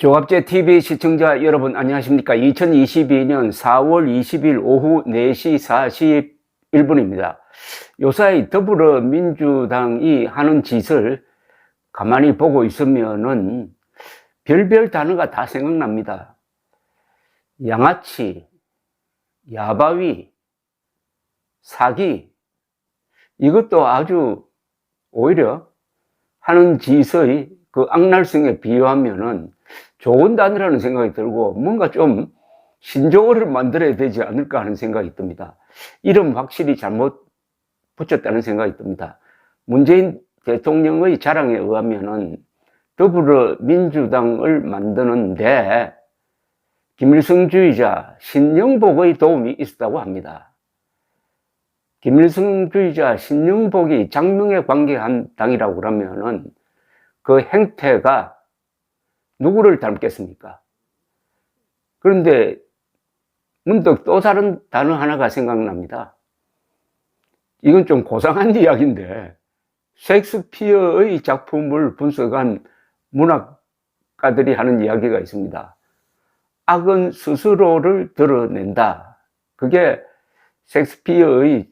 조갑제 TV 시청자 여러분 안녕하십니까? 2022년 4월 20일 오후 4시 41분입니다. 요사이 더불어민주당이 하는 짓을 가만히 보고 있으면은 별별 단어가 다 생각납니다. 양아치, 야바위, 사기, 이것도 아주 오히려 하는 짓의 그 악랄성에 비유하면은 좋은 단어라는 생각이 들고 뭔가 좀 신조어를 만들어야 되지 않을까 하는 생각이 듭니다. 이름 확실히 잘못 붙였다는 생각이 듭니다. 문재인 대통령의 자랑에 의하면은 더불어민주당을 만드는데 김일성주의자 신영복의 도움이 있었다고 합니다. 김일성주의자 신영복이 장명에 관계한 당이라고 그러면은 그 행태가 누구를 닮겠습니까? 그런데 문득 또 다른 단어 하나가 생각납니다. 이건 좀 고상한 이야기인데 셰익스피어의 작품을 분석한 문학가들이 하는 이야기가 있습니다. 악은 스스로를 드러낸다. 그게 셰익스피어의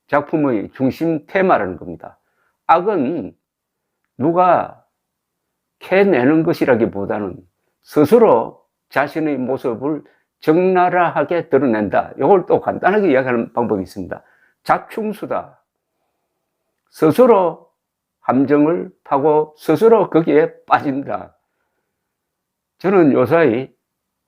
작품의 중심 테마라는 겁니다. 악은 누가 캐내는 것이라기보다는 스스로 자신의 모습을 적나라하게 드러낸다. 이걸 또 간단하게 이야기하는 방법이 있습니다. 자충수다. 스스로 함정을 파고 스스로 거기에 빠진다. 저는 요사이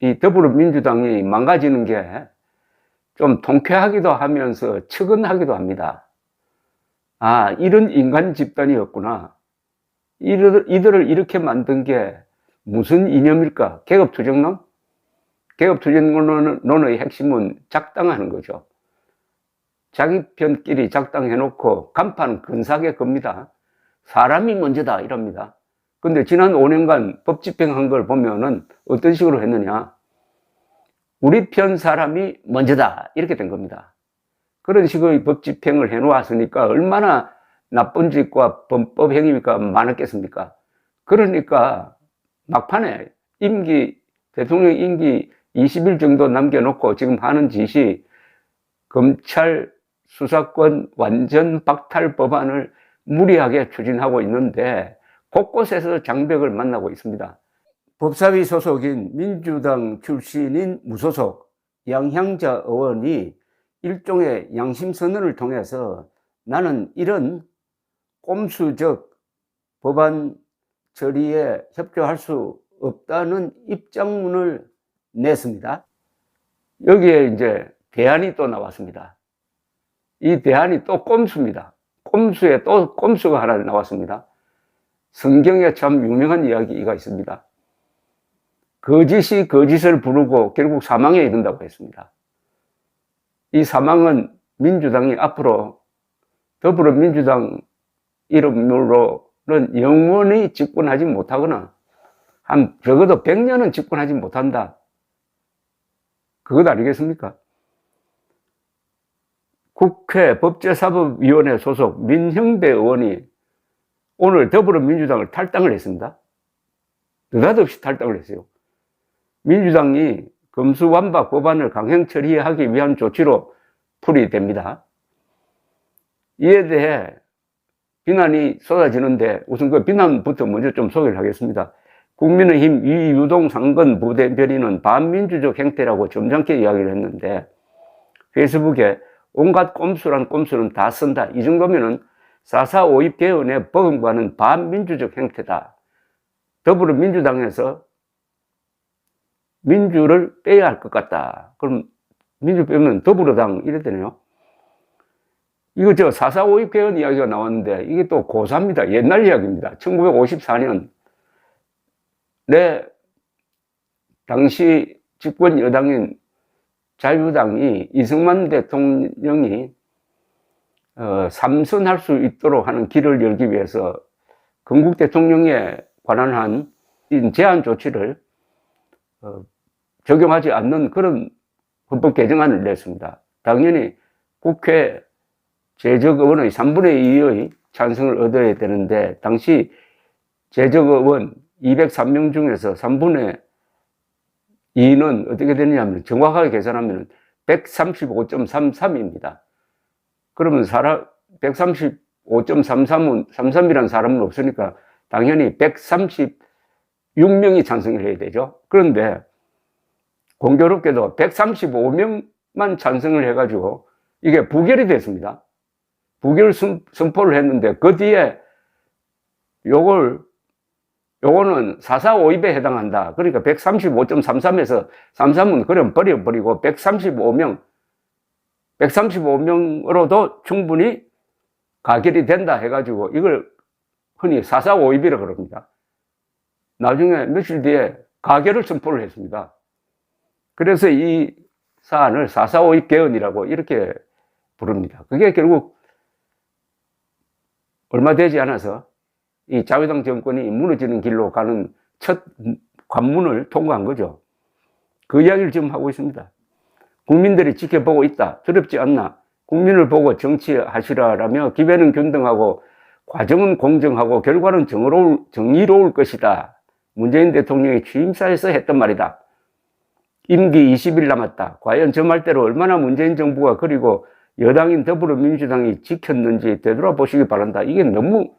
이 더불어민주당이 망가지는 게 좀 통쾌하기도 하면서 측은하기도 합니다. 아, 이런 인간 집단이었구나. 이들을 이렇게 만든 게 무슨 이념일까? 계급투쟁론? 계급투쟁론의 핵심은 작당하는 거죠. 자기 편끼리 작당해놓고 간판 근사하게 겁니다. 사람이 먼저다 이럽니다. 근데 지난 5년간 법 집행한 걸 보면은 어떤 식으로 했느냐? 우리 편 사람이 먼저다 이렇게 된 겁니다. 그런 식의 법 집행을 해놓았으니까 얼마나 나쁜 짓과 범법 행위가 많았겠습니까? 그러니까 막판에 대통령 임기 20일 정도 남겨놓고 지금 하는 짓이 검찰 수사권 완전 박탈 법안을 무리하게 추진하고 있는데 곳곳에서 장벽을 만나고 있습니다. 법사위 소속인 민주당 출신인 무소속 양향자 의원이 일종의 양심선언을 통해서 나는 이런 꼼수적 법안 처리에 협조할 수 없다는 입장문을 냈습니다. 여기에 이제 대안이 또 나왔습니다. 이 대안이 또 꼼수입니다. 꼼수에 또 꼼수가 하나 나왔습니다. 성경에 참 유명한 이야기가 있습니다. 거짓이 거짓을 부르고 결국 사망에 이른다고 했습니다. 이 사망은 민주당이 앞으로 더불어민주당 이름으로는 영원히 집권하지 못하거나 한 적어도 100년은 집권하지 못한다. 그것 아니겠습니까? 국회 법제사법위원회 소속 민형배 의원이 오늘 더불어민주당을 탈당을 했습니다. 느닷없이 탈당을 했어요. 민주당이 검수완박 법안을 강행 처리하기 위한 조치로 풀이됩니다. 이에 대해 비난이 쏟아지는데 우선 그 비난부터 먼저 좀 소개를 하겠습니다. 국민의힘 이유동 상근 부대변인은 반민주적 행태라고 점잖게 이야기를 했는데 페이스북에 온갖 꼼수란 꼼수는 다 쓴다. 이 정도면은 4.4 5.18 개헌에 버금가는 반민주적 행태다. 더불어민주당에서 민주를 빼야 할 것 같다. 그럼 민주 빼면 더불어당 이래 되네요. 이거 4.4 5.18 개헌 이야기가 나왔는데 이게 또 고사입니다. 옛날 이야기입니다. 1954년 당시 집권 여당인 자유당이 이승만 대통령이 삼선할 수 있도록 하는 길을 열기 위해서 건국 대통령에 관한 한 제한 조치를 적용하지 않는 그런 헌법 개정안을 냈습니다. 당연히 국회 제적의원의 3분의 2의 찬성을 얻어야 되는데 당시 제적의원 203명 중에서 3분의 2는 어떻게 되느냐면 정확하게 계산하면 135.33입니다. 그러면 135.33이라는 사람은 없으니까 당연히 136명이 찬성을 해야 되죠. 그런데 공교롭게도 135명만 찬성을 해가지고 이게 부결이 됐습니다. 부결 선포를 했는데 그 뒤에 요거는 4.4.5입에 해당한다. 그러니까 135.33에서 33은 그럼 버려버리고 135명으로도 충분히 가결이 된다 해가지고 이걸 흔히 4.4.5입이라고 그럽니다. 나중에 며칠 뒤에 가결을 선포를 했습니다. 그래서 이 사안을 4.4.5입 개헌이라고 이렇게 부릅니다. 그게 결국 얼마 되지 않아서 이 자유당 정권이 무너지는 길로 가는 첫 관문을 통과한 거죠. 그 이야기를 지금 하고 있습니다. 국민들이 지켜보고 있다. 더럽지 않나. 국민을 보고 정치하시라라며 기회는 균등하고 과정은 공정하고 결과는 정의로울 것이다. 문재인 대통령이 취임사에서 했던 말이다. 임기 20일 남았다. 과연 저 말대로 얼마나 문재인 정부가 그리고 여당인 더불어민주당이 지켰는지 되돌아보시기 바란다. 이게 너무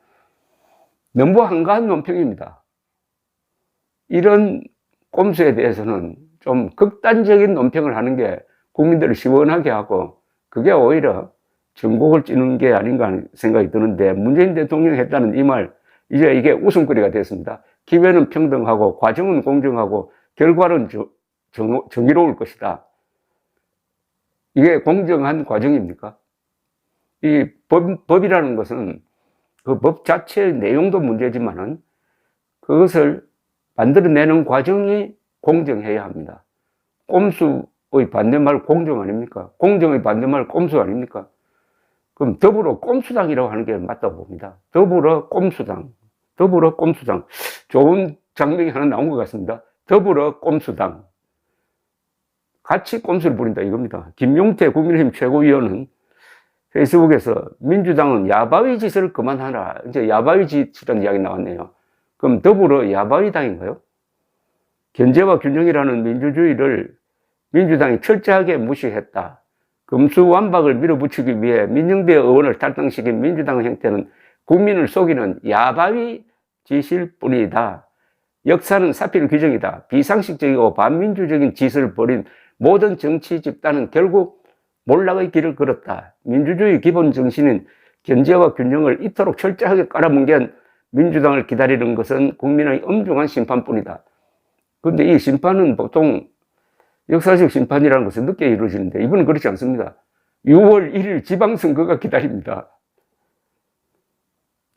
한가한 논평입니다. 이런 꼼수에 대해서는 좀 극단적인 논평을 하는 게 국민들을 시원하게 하고 그게 오히려 전곡을 찌는 게 아닌가 하는 생각이 드는데 문재인 대통령이 했다는 이 말 이제 이게 웃음거리가 됐습니다. 기회는 평등하고 과정은 공정하고 결과는 정의로울 것이다. 이게 공정한 과정입니까? 이 법이라는 것은 그 법 자체의 내용도 문제지만은 그것을 만들어내는 과정이 공정해야 합니다. 꼼수의 반대말 공정 아닙니까? 공정의 반대말 꼼수 아닙니까? 그럼 더불어 꼼수당이라고 하는 게 맞다고 봅니다. 더불어 꼼수당. 좋은 장면이 하나 나온 것 같습니다. 더불어 꼼수당. 같이 꼼수를 부린다 이겁니다. 김용태 국민의힘 최고위원은 페이스북에서 민주당은 야바위 짓을 그만하라. 이제 야바위 짓이라는 이야기 나왔네요. 그럼 더불어 야바위당인가요? 견제와 균형이라는 민주주의를 민주당이 철저하게 무시했다. 금수완박을 밀어붙이기 위해 민영배 의원을 탈당시킨 민주당의 형태는 국민을 속이는 야바위 짓일 뿐이다. 역사는 사필 규정이다. 비상식적이고 반민주적인 짓을 벌인 모든 정치 집단은 결국 몰락의 길을 걸었다. 민주주의 기본 정신인 견제와 균형을 이토록 철저하게 깔아뭉갠 민주당을 기다리는 것은 국민의 엄중한 심판뿐이다. 그런데 이 심판은 보통 역사적 심판이라는 것은 늦게 이루어지는데 이번은 그렇지 않습니다. 6월 1일 지방선거가 기다립니다.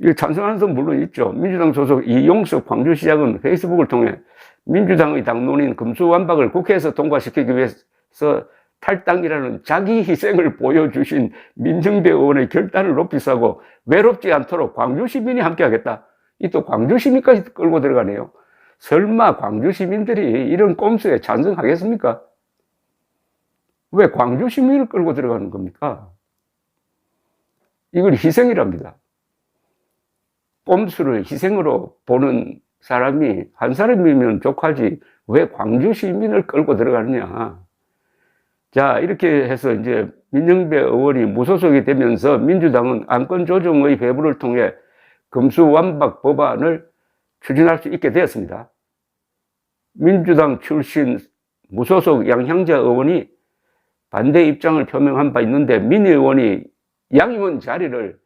이 찬성하는 사람 물론 있죠. 민주당 소속 이용석 광주시장은 페이스북을 통해 민주당의 당론인 금수완박을 국회에서 통과시키기 위해서 탈당이라는 자기 희생을 보여주신 민정배 의원의 결단을 높이사고 외롭지 않도록 광주 시민이 함께하겠다. 이 또 광주 시민까지 끌고 들어가네요. 설마 광주 시민들이 이런 꼼수에 찬성하겠습니까? 왜 광주 시민을 끌고 들어가는 겁니까? 이걸 희생이랍니다. 꼼수를 희생으로 보는 사람이 한 사람이면 족하지 왜 광주 시민을 끌고 들어가느냐. 자, 이렇게 해서 이제 민영배 의원이 무소속이 되면서 민주당은 안건 조정의 배부를 통해 금수완박 법안을 추진할 수 있게 되었습니다. 민주당 출신 무소속 양향자 의원이 반대 입장을 표명한 바 있는데 민 의원이 양 의원 자리를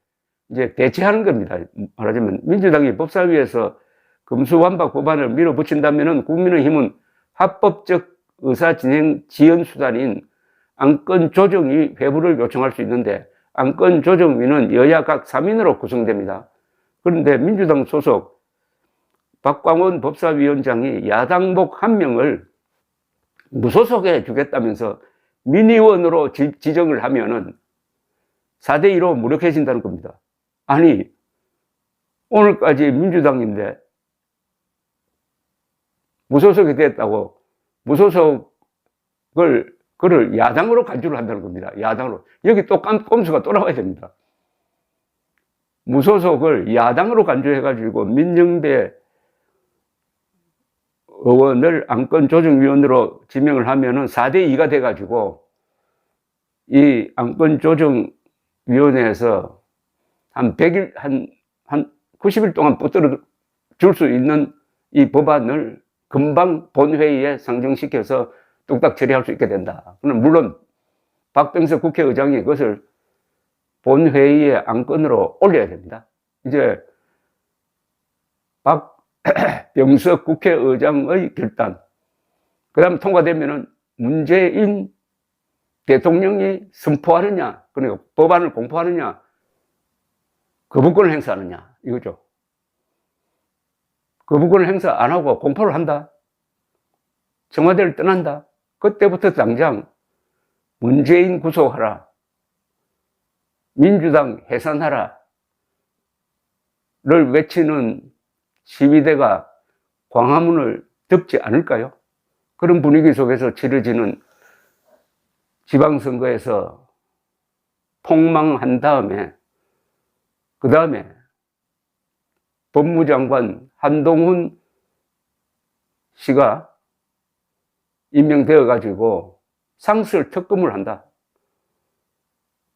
이제 대체하는 겁니다. 말하자면 민주당이 법사위에서 금수완박 법안을 밀어붙인다면은 국민의힘은 합법적 의사진행 지연 수단인 안건조정위 회부를 요청할 수 있는데 안건조정위는 여야 각 3인으로 구성됩니다. 그런데 민주당 소속 박광원 법사위원장이 야당목 1명을 무소속해 주겠다면서 민의원으로 지정을 하면은 4대2로 무력해진다는 겁니다. 아니, 오늘까지 민주당인데 무소속이 됐다고 그를 야당으로 간주를 한다는 겁니다. 야당으로. 여기 또 꼼수가 또 나와야 됩니다. 무소속을 야당으로 간주해가지고 민정배 의원을 안건조정위원으로 지명을 하면은 4대2가 돼가지고 이 안건조정위원회에서 한 100일, 한 90일 동안 붙들어 줄 수 있는 이 법안을 금방 본회의에 상정시켜서 뚝딱 처리할 수 있게 된다. 물론 박병석 국회의장이 그것을 본회의의 안건으로 올려야 됩니다. 이제 박병석 국회의장의 결단, 그 다음 통과되면은 문재인 대통령이 선포하느냐, 그러니까 법안을 공포하느냐, 거부권을 행사하느냐, 이거죠. 거부권을 행사 안 하고 공포를 한다. 청와대를 떠난다. 그때부터 당장 문재인 구속하라. 민주당 해산하라. 를 외치는 시위대가 광화문을 덮지 않을까요? 그런 분위기 속에서 치러지는 지방선거에서 폭망한 다음에, 그 다음에 법무장관 한동훈 씨가 임명되어 가지고 상설 특검을 한다.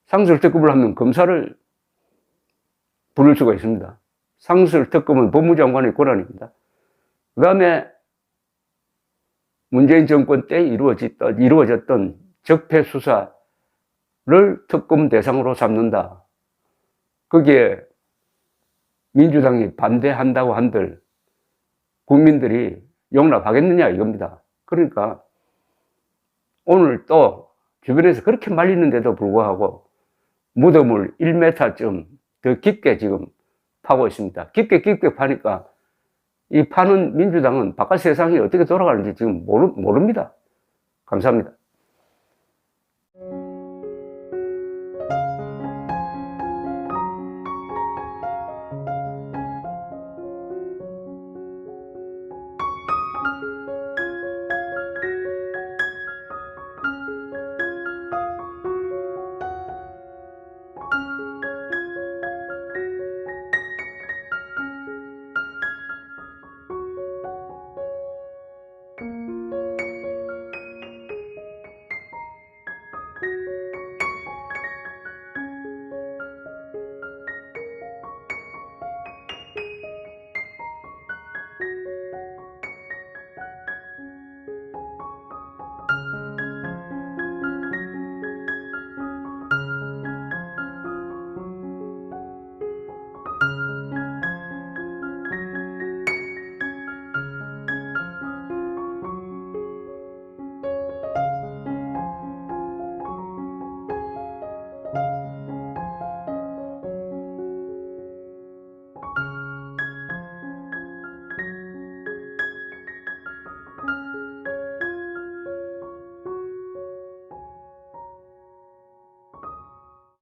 상설 특검을 하면 검사를 부를 수가 있습니다. 상설 특검은 법무장관의 권한입니다. 그 다음에 문재인 정권 때 이루어졌던 적폐 수사를 특검 대상으로 삼는다. 거기에 민주당이 반대한다고 한들 국민들이 용납하겠느냐 이겁니다. 그러니까 오늘 또 주변에서 그렇게 말리는데도 불구하고 무덤을 1m쯤 더 깊게 지금 파고 있습니다. 깊게 파니까 이 파는 민주당은 바깥 세상이 어떻게 돌아가는지 지금 모릅니다. 감사합니다.